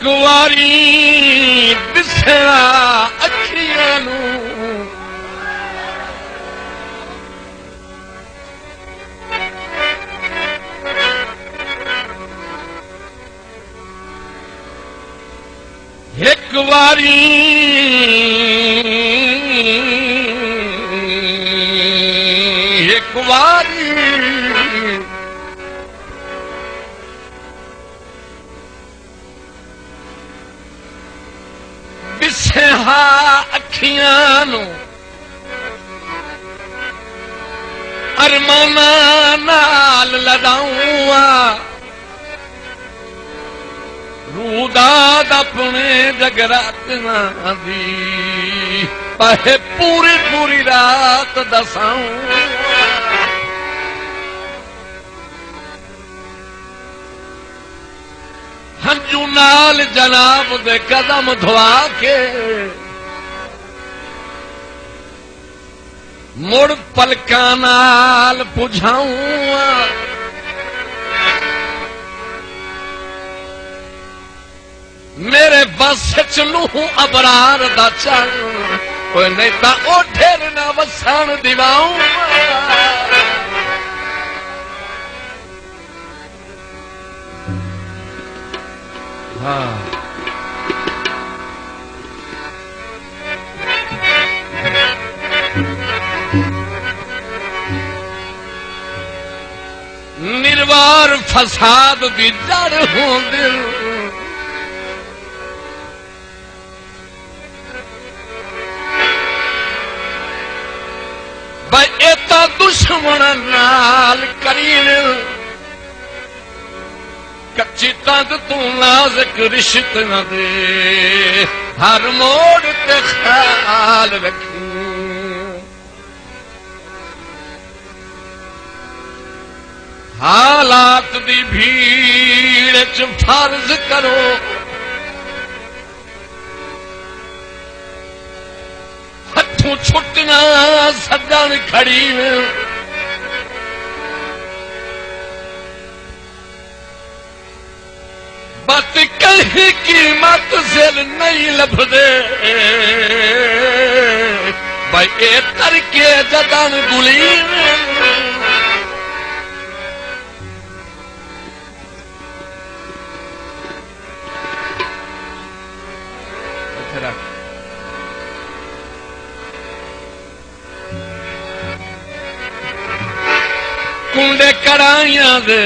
वारी दिसया अखियां नूं एक वारी दिसया अखियां नूं अरमाना नाल लड़ाऊं रूदाद अपने जगरातना दी पाहे पूरी पूरी रात दसाऊं हंजू नाल जनाब दे कदम धुआ के मुड़ पलकां नाल पुझाऊं मेरे बस चलू अबरार दा चल नहीं ता ओ ढेर ना वसन दिवाऊं हाँ निर्वार फसाद दी जड़ हूं दिल एता दुश्मन नाल करीन कच्ची तंद तू नाज़ुक रिश्त न दे हर मोड़ ते ख्याल रखी हालात दी भीड़ च फर्ज करो हथों छुटना सजन खड़ी बात कहीं कीमत से नहीं लभदे भाई ए तरके जदन गुली कुंडे कड़ाइया दे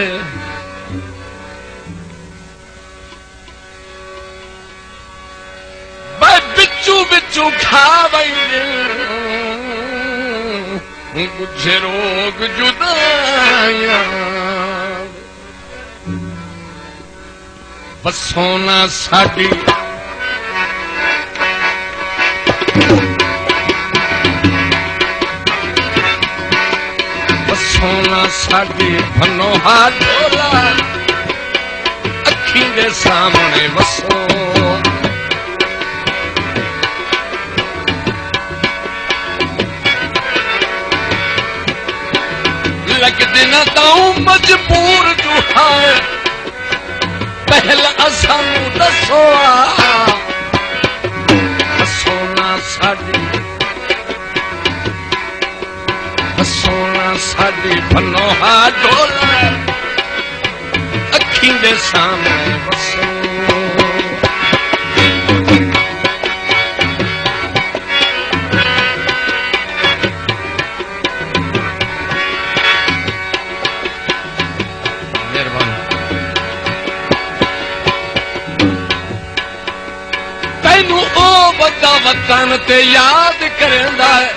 बिचू बिचू खा बई कुछ रोग जुदाया बसोना साडी सोना साडी भनो हाथ ढोला अखी दे सामने वसो लगदे ना ताऊं मजबूर जो है पहला असानू दसो सोना साडी सोना साडी भनो हाथ ढोला अखी दे सामने वसो मेहरबानी तैनू ओ बड़ा वतन ते याद करेंदा है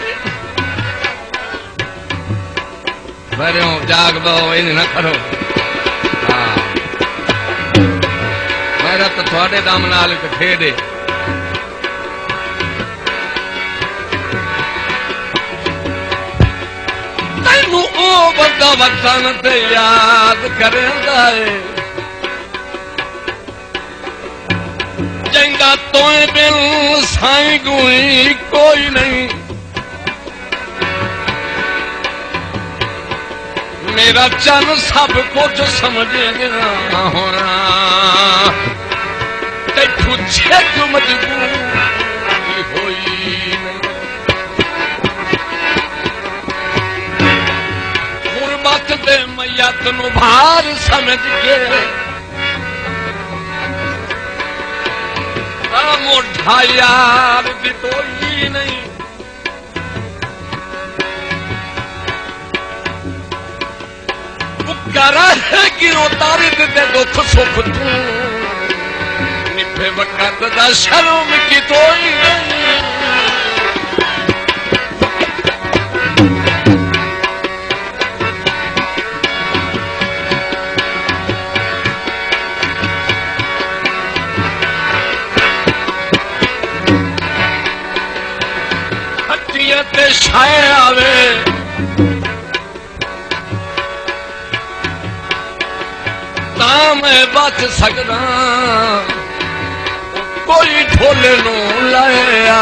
भरो जाग दो इन न करो हाँ मेरा तो थोड़े दम नाल खेडे तैनू ओ बड़ा वतन ते याद करेंदा है जंदा तोए बिन साईं गुई कोई नहीं मेरा चन सब कुछ समझे होना तैठू छेक मजबूरी होई गुरबत दे मैयत नू भार समझ के मोढ़ा यार भी तो ही नहीं करा है गिरो तारी दे दुख सुख तू निभे वक्त दा शर्म की तो ही नहीं छाए आवे तां मैं बच सकदा कोई ढोले नू लाया